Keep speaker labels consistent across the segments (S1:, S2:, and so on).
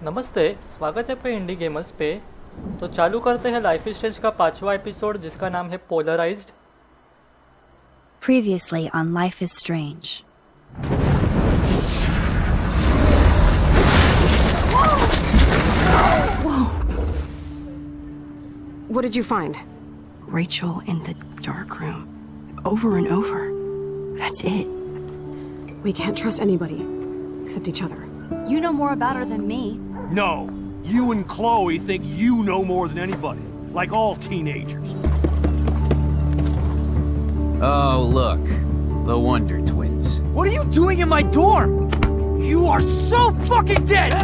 S1: नमस्ते, स्वागत है पे इंडी गेमर्स पे। तो चालू करते हैं लाइफ इज स्ट्रेंज का 5वां एपिसोड जिसका नाम है polarised.
S2: Previously on Life is Strange.
S3: Whoa! What did you find?
S2: Rachel in the dark room. Over and over. That's it.
S3: We can't trust anybody except each other.
S2: You know more about her than me.
S4: No, you and Chloe think you know more than anybody, like all teenagers.
S5: Oh, look. The Wonder Twins.
S6: What are you doing in my dorm? You are so fucking dead!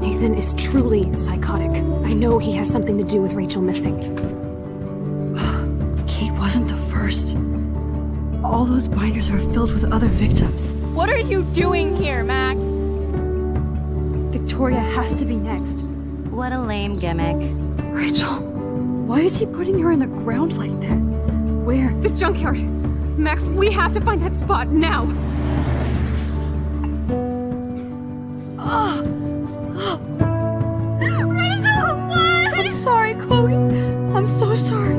S3: Nathan is truly psychotic. I know he has something to do with Rachel missing.
S2: Kate wasn't the first. All those binders are filled with other victims.
S7: What are you doing here, Max?
S2: Victoria has to be next.
S8: What a lame gimmick.
S2: Rachel, why is he putting her in the ground like that? Where?
S3: The junkyard! Max, we have to find that spot now!
S2: Rachel, what? I'm sorry, Chloe. I'm so sorry.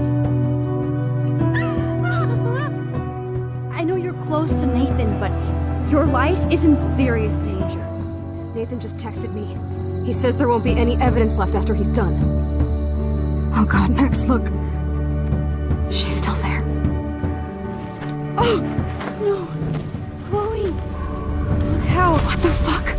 S2: I know you're close to Nathan, but your life is in serious danger.
S3: Nathan just texted me. He says there won't be any evidence left after he's done. Oh god, Max, look. She's still there.
S2: Oh, no. Chloe. Look how.
S3: What the fuck?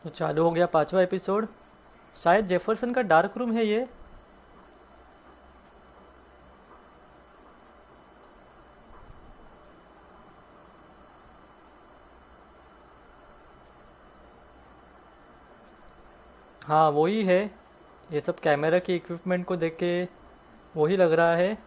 S1: तो चालू हो गया 5वां episode. शायद Jefferson का dark room है ये। हाँ वही है। ये सब कैमरा की इक्विपमेंट को देख के वही लग रहा है।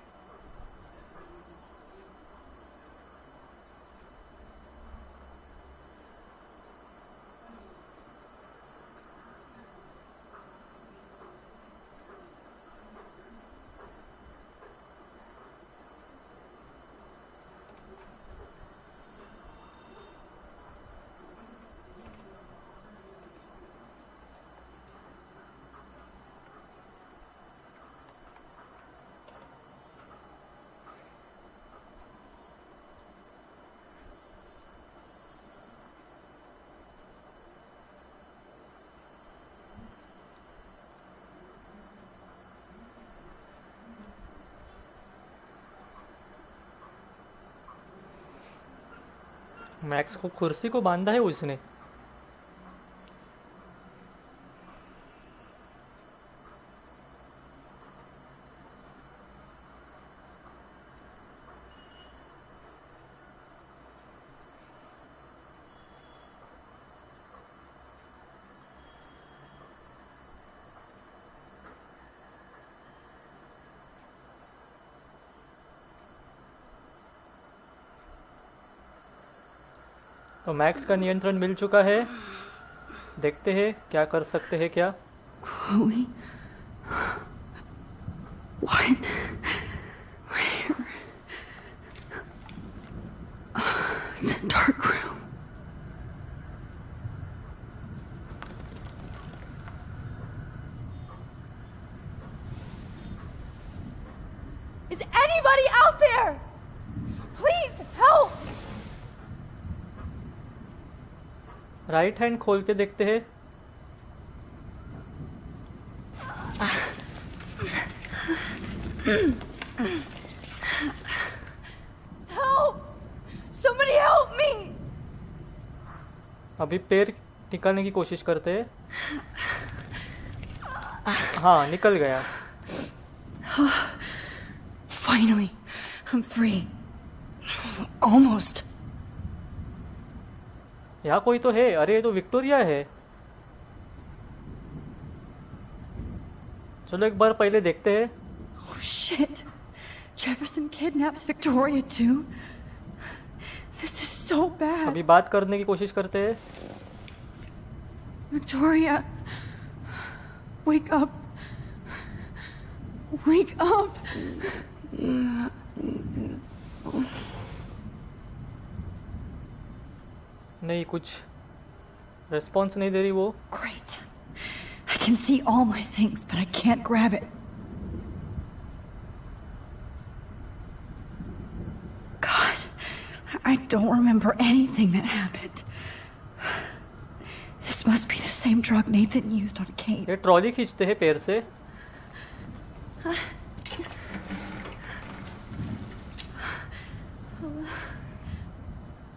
S1: मैक्स को कुर्सी को बांधा है उसने। तो मैक्स का नियंत्रण मिल चुका है। देखते हैं क्या कर सकते हैं क्या।
S2: Chloe? What? Where? It's a dark room.
S7: Is anybody out there? Please help!
S1: Right hand खोल के देखते हैं।
S7: Help! Somebody help me!
S1: अभी पैर निकालने की कोशिश करते हैं। हाँ निकल गया।
S2: Finally, I'm free. Almost.
S1: यहाँ कोई तो है। अरे ये तो विक्टोरिया है। चलो एक बार पहले देखते हैं।
S2: Oh shit. Jefferson kidnaps Victoria too. This is so bad.
S1: अभी बात करने की कोशिश करते हैं।
S2: Victoria. Wake up. Wake up.
S1: नहीं, कुछ रिस्पॉन्स नहीं दे रही वो।
S2: Great. I can see all my things, but I can't grab it. God, I don't remember anything that happened. This must be the same drug Nathan used on Kate.
S1: ये trolley खींचते हैं पैर से।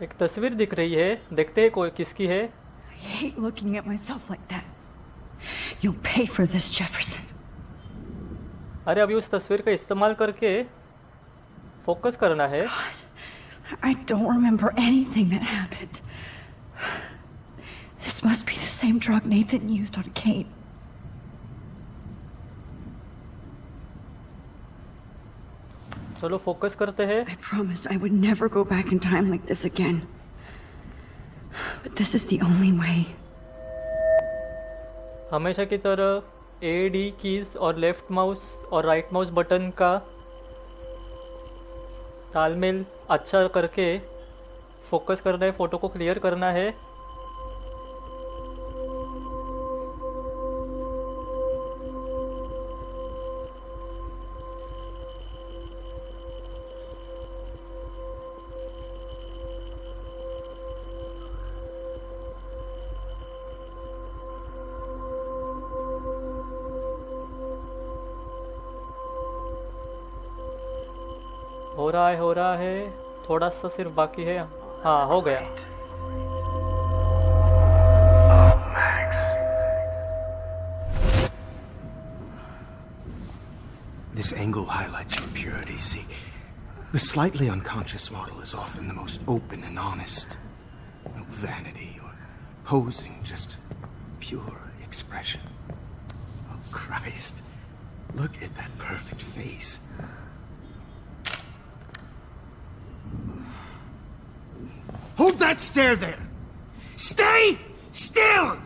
S1: एक तस्वीर दिख रही है, देखते हैं कोई किसकी है।
S2: I hate looking at myself like that. You'll pay for this, Jefferson.
S1: अरे अभी उस तस्वीर का इस्तेमाल करके फोकस करना है।
S2: God, I don't remember anything that happened. This must be the same drug Nathan used on Kate.
S1: चलो फोकस करते हैं।
S2: I promised I would never go back in time like this again. But this is the only way.
S1: हमेशा की तरह A D keys और left mouse और right mouse button का तालमेल अच्छा करके फोकस करना है, फोटो को क्लियर करना है। हो रहा है, थोड़ा सा सिर्फ बाकी है। हाँ, हो गया।
S9: This angle highlights your purity. See, the slightly unconscious model is often the most open and honest. No vanity or posing, just pure expression. Oh, Christ. Look at that perfect face. Hold that stare there! Stay still!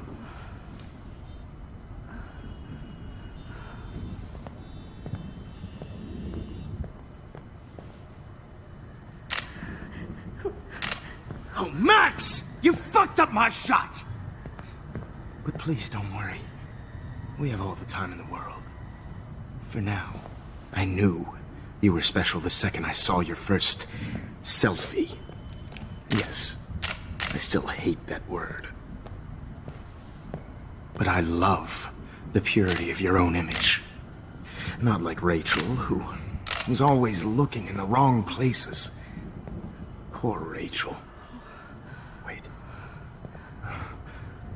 S9: Oh, Max! You fucked up my shot! But please don't worry. We have all the time in the world. For now, I knew you were special the second I saw your first selfie. Yes, I still hate that word. But I love the purity of your own image. Not like Rachel, who was always looking in the wrong places. Poor Rachel. Wait.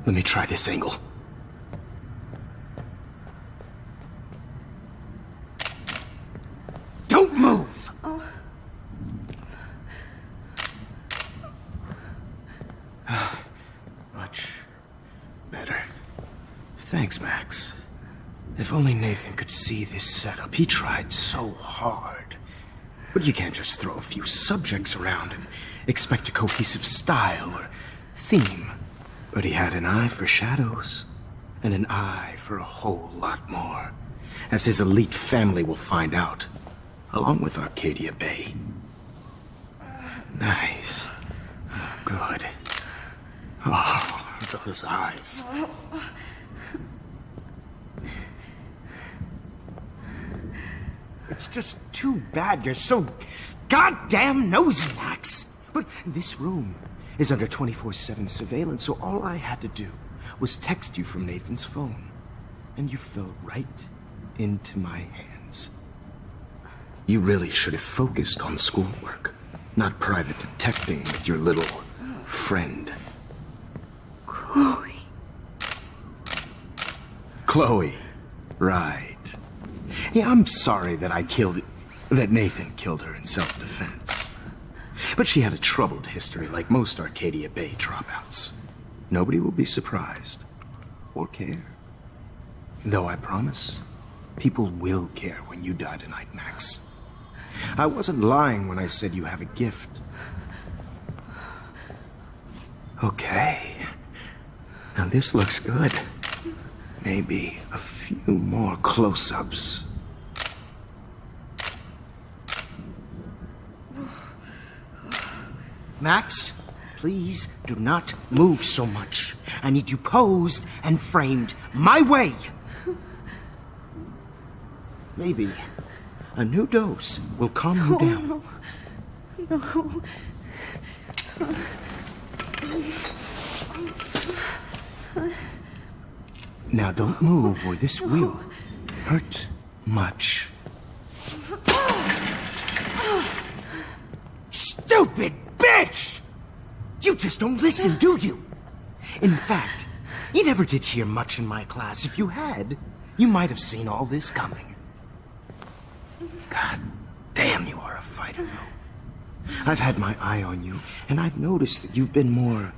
S9: Let me try this angle. Don't move! Much better. Thanks, Max. If only Nathan could see this setup. He tried so hard. But you can't just throw a few subjects around and expect a cohesive style or theme. But he had an eye for shadows, and an eye for a whole lot more, as his elite family will find out, along with Arcadia Bay. Nice. Good. Oh, those eyes. It's just too bad you're so goddamn nosy, Max. But this room is under 24/7 surveillance, so all I had to do was text you from Nathan's phone. And you fell right into my hands. You really should have focused on schoolwork, not private detecting with your little friend.
S2: Chloe.
S9: Chloe. Right. Yeah, I'm sorry that Nathan killed her in self-defense. But she had a troubled history like most Arcadia Bay dropouts. Nobody will be surprised or care. Though I promise, people will care when you die tonight, Max. I wasn't lying when I said you have a gift. Okay. Now this looks good. Maybe a few more close-ups. Max, please do not move so much. I need you posed and framed my way. Maybe a new dose will calm you down.
S2: No.
S9: Now don't move or this will hurt much. Stupid bitch! You just don't listen, do you? In fact, you never did hear much in my class. If you had, you might have seen all this coming. God damn, you are a fighter, though. I've had my eye on you, and I've noticed that you've been more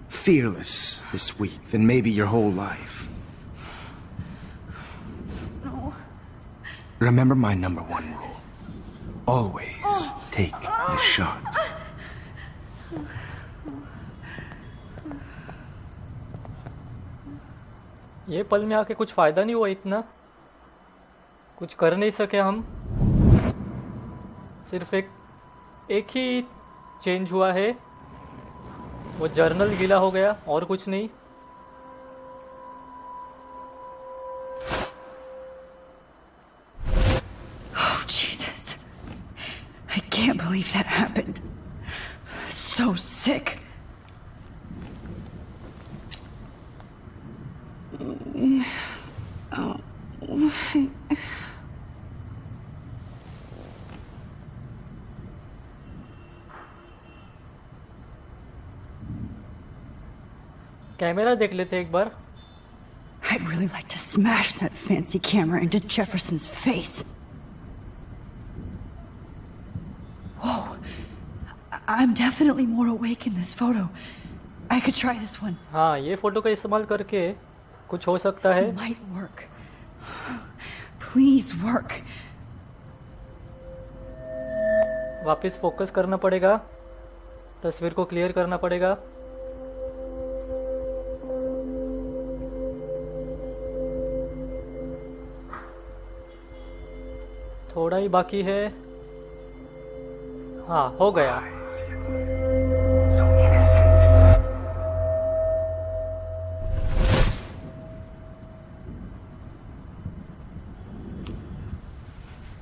S9: fearless this week than maybe your whole life.
S2: No.
S9: Remember my #1 rule. Always take the shot.
S1: ये पल में आके कुछ फायदा नहीं हुआ इतना, कुछ कर नहीं सके हम। सिर्फ एक ही चेंज हुआ है, वो जर्नल गीला हो गया और कुछ नहीं।
S2: Oh, Jesus. I can't believe that happened. So sick.
S1: Camera देख लेते एक बार।
S2: I'd really like to smash that fancy camera into Jefferson's face. Whoa. I'm definitely more awake in this photo. I could try this one.
S1: हाँ, ये photo का इस्तेमाल करके कुछ हो सकता है।
S2: This might work. Please work.
S1: वापस फोकस करना पड़ेगा, तस्वीर को क्लियर करना पड़ेगा। थोड़ा ही बाकी है। हाँ, हो गया।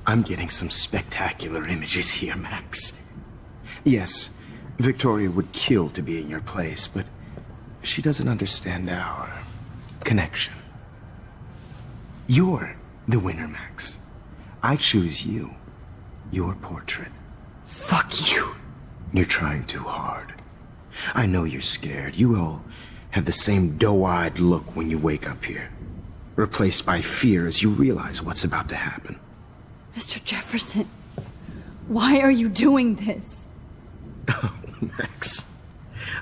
S9: I'm getting some spectacular images here, Max. Yes, Victoria would kill to be in your place, but she doesn't understand our connection. You're the winner, Max. I choose you. Your portrait.
S2: Fuck you.
S9: You're trying too hard. I know you're scared. You all have the same doe-eyed look when you wake up here, replaced by fear as you realize what's about to happen.
S2: Mr. Jefferson, why are you doing this?
S9: Oh, Max,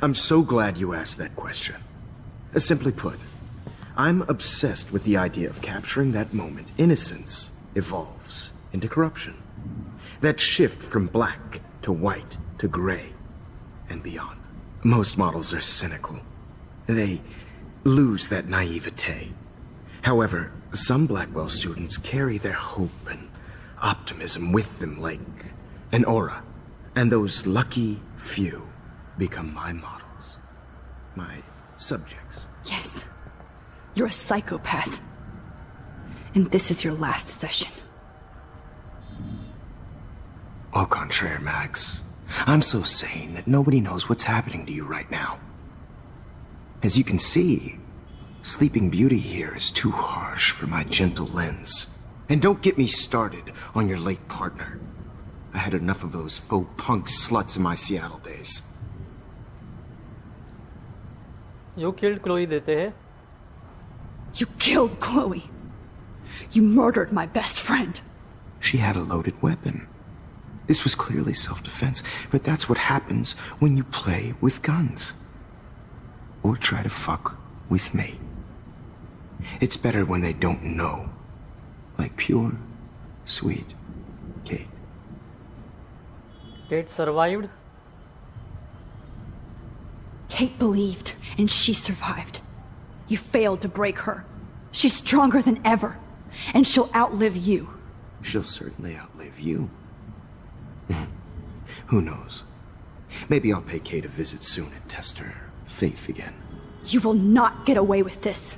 S9: I'm so glad you asked that question. Simply put, I'm obsessed with the idea of capturing that moment innocence evolves into corruption. That shift from black to white to gray and beyond. Most models are cynical. They lose that naivete. However, some Blackwell students carry their hope and optimism with them like an aura. And those lucky few become my models. My subjects.
S2: Yes. You're a psychopath. And this is your last session.
S9: Au contraire, Max. I'm so sane that nobody knows what's happening to you right now. As you can see, Sleeping Beauty here is too harsh for my gentle lens. And don't get me started on your late partner. I had enough of those faux punk sluts in my Seattle days.
S1: You killed Chloe देते हैं।
S2: You killed Chloe. You murdered my best friend.
S9: She had a loaded weapon. This was clearly self-defense, but that's what happens when you play with guns. or try to fuck with me. It's better when they don't know. Like pure, sweet Kate.
S1: Kate survived.
S2: Kate believed, and she survived. You failed to break her. She's stronger than ever, and she'll outlive you.
S9: She'll certainly outlive you. Who knows? Maybe I'll pay Kate a visit soon and test her faith again.
S2: You will not get away with this.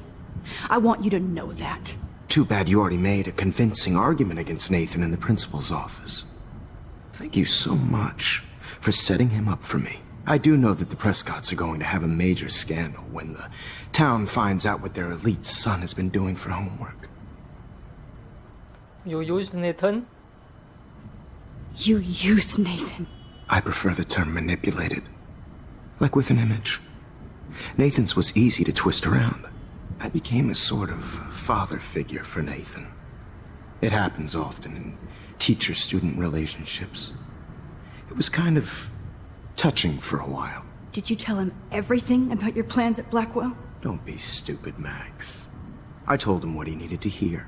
S2: I want you to know that.
S9: Too bad you already made a convincing argument against Nathan in the principal's office. Thank you so much for setting him up for me. I do know that the Prescotts are going to have a major scandal when the town finds out what their elite son has been doing for homework.
S1: You used Nathan.
S2: You used Nathan.
S9: I prefer the term manipulated. Like with an image. Nathan's was easy to twist around. I became a sort of father figure for Nathan. It happens often in teacher-student relationships. It was kind of touching for a while.
S2: Did you tell him everything about your plans at Blackwell?
S9: Don't be stupid, Max. I told him what he needed to hear.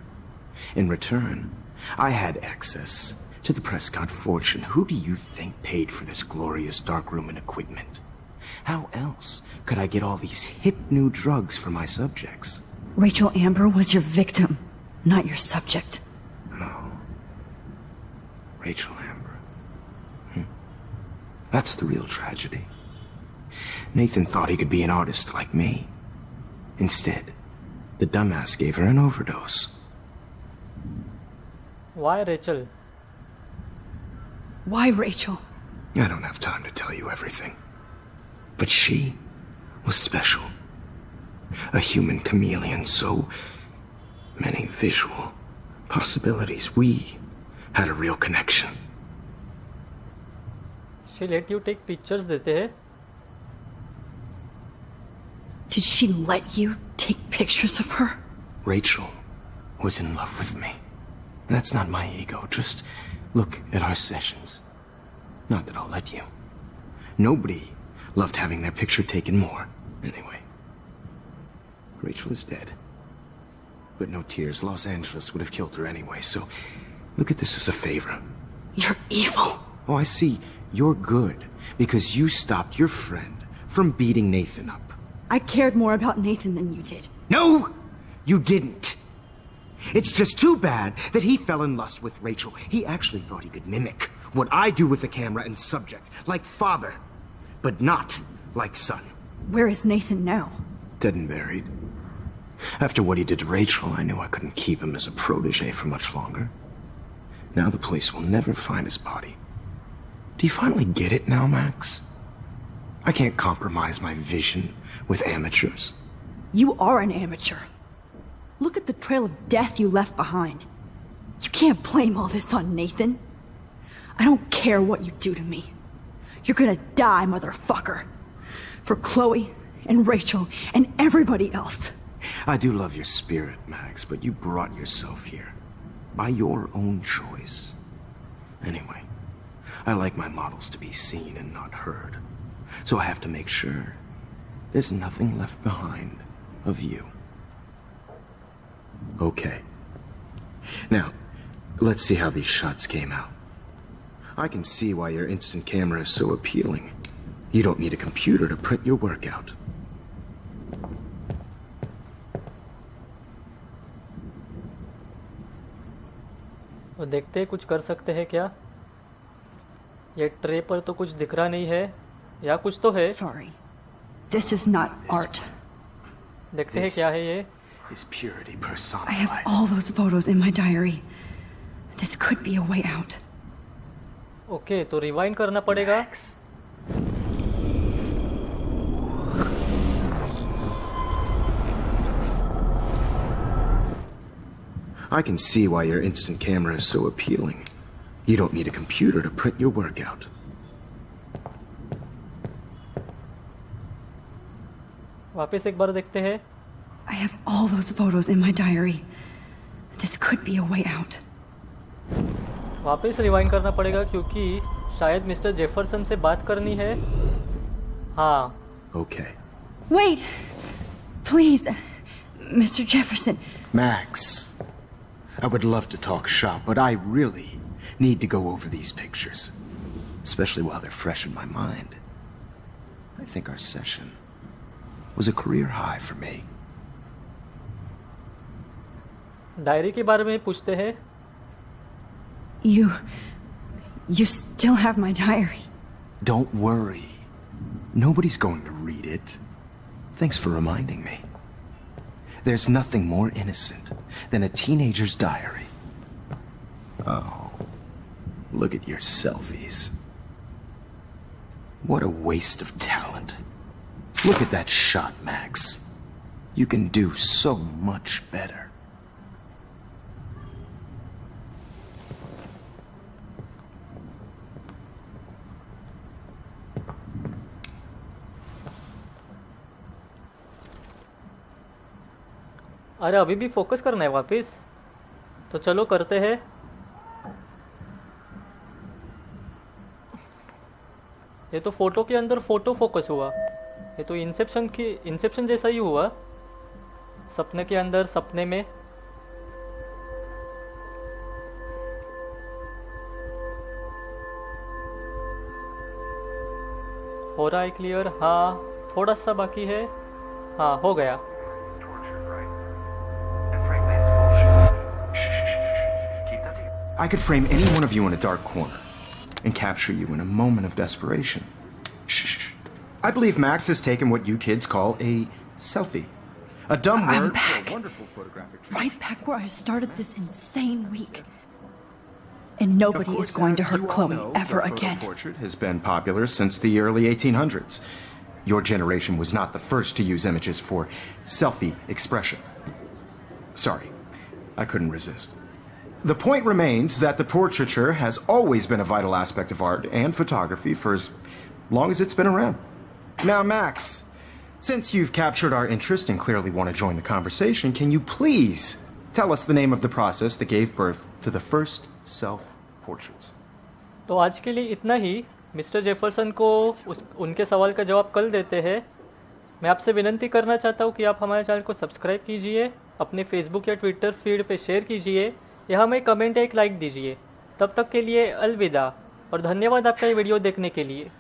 S9: In return, I had access to the Prescott fortune. Who do you think paid for this glorious darkroom and equipment? How else could I get all these hip new drugs for my subjects?
S2: Rachel Amber was your victim, not your subject.
S9: Oh. Rachel Amber. That's the real tragedy. Nathan thought he could be an artist like me. Instead, the dumbass gave her an overdose.
S1: Why Rachel?
S2: Why Rachel?
S9: I don't have time to tell you everything. But she was special. A human chameleon, so many visual possibilities. We had a real connection.
S1: She let you take pictures देते हैं.
S2: Did she let you take pictures of her?
S9: Rachel was in love with me. That's not my ego. Just look at our sessions. Not that I'll let you. Nobody loved having their picture taken more. Anyway, Rachel is dead. But no tears. Los Angeles would have killed her anyway, so look at this as a favor.
S2: You're evil.
S9: Oh, I see. You're good because you stopped your friend from beating Nathan up.
S2: I cared more about Nathan than you did.
S9: No, you didn't. It's just too bad that he fell in lust with Rachel. He actually thought he could mimic what I do with the camera and subject, like father, but not like son.
S2: Where is Nathan now?
S9: Dead and buried. After what he did to Rachel, I knew I couldn't keep him as a protege for much longer. Now the police will never find his body. Do you finally get it now, Max? I can't compromise my vision with amateurs.
S2: You are an amateur. Look at the trail of death you left behind. You can't blame all this on Nathan. I don't care what you do to me. You're gonna die, motherfucker. For Chloe and Rachel and everybody else.
S9: I do love your spirit, Max, but you brought yourself here. By your own choice. Anyway, I like my models to be seen and not heard. So I have to make sure there's nothing left behind of you. Okay. Now, let's see how these shots came out. I can see why your instant camera is so appealing. You don't need a computer to print your work out.
S1: और देखते हैं कुछ कर सकते हैं क्या. ये tray पर तो कुछ दिख रहा नहीं है या कुछ तो है.
S2: Sorry. This is not art.
S1: देखते हैं क्या है ये.
S9: Is purity
S2: I
S9: personified.
S2: have all those photos in my diary. This could be a way out.
S1: Okay तो रिवाइंड करना पड़ेगा.
S9: I can see why your instant camera is so appealing. You don't need a computer to print your work out.
S1: वापस एक बार देखते हैं.
S2: I have all those photos in my diary. This could be a way out.
S1: वापस rewind करना पड़ेगा क्योंकि शायद mister Jefferson से बात करनी है. हाँ.
S9: Okay.
S2: Wait! Please, Mr. Jefferson.
S9: Max, I would love to talk shop, but I really need to go over these pictures. Especially while they're fresh in my mind. I think our session was a career high for me.
S1: Diary के बारे में पूछते हैं.
S2: You still have my diary.
S9: Don't worry. Nobody's going to read it. Thanks for reminding me. There's nothing more innocent than a teenager's diary. Oh, look at your selfies. What a waste of talent. Look at that shot, Max. You can do so much better.
S1: अरे अभी भी focus करना है वापस. तो चलो करते हैं. ये तो फोटो के अंदर फोटो फोकस हुआ. ये तो इंसेप्शन जैसा ही हुआ. सपने के अंदर सपने में. हो रहा है क्लियर? हाँ, थोड़ा सा बाकी है. हाँ, हो गया.
S9: I could frame any one of you in a dark corner and capture you in a moment of desperation. Shh. I believe Max has taken what you kids call a selfie. A dumb
S2: I'm
S9: word
S2: back.
S9: for a wonderful photographic treat.
S2: Right back where I started this insane week. And
S9: Of
S2: nobody
S9: course,
S2: is going to
S9: as
S2: hurt
S9: you all
S2: Chloe
S9: know,
S2: ever
S9: the photo
S2: again.
S9: portrait has been popular since the early 1800s. Your generation was not the first to use images for selfie expression. Sorry, I couldn't resist. The point remains that the portraiture has always been a vital aspect of art and photography for as long as it's been around. Now, Max, since you've captured our interest and clearly want to join the conversation, can you please tell us the name of the process that gave birth to the first self-portraits?
S1: तो आज के लिए इतना ही. Mister Jefferson को उनके सवाल का जवाब कल देते हैं. मैं आपसे विनंती करना चाहता हूँ कि आप हमारे चैनल को सब्सक्राइब कीजिए, अपने फेसबुक या ट्विटर फीड पे शेयर कीजिए, या हमें कमेंट या एक लाइक दीजिए. तब तक के लिए अलविदा और धन्यवाद आपका ये वीडियो देखने के लिए.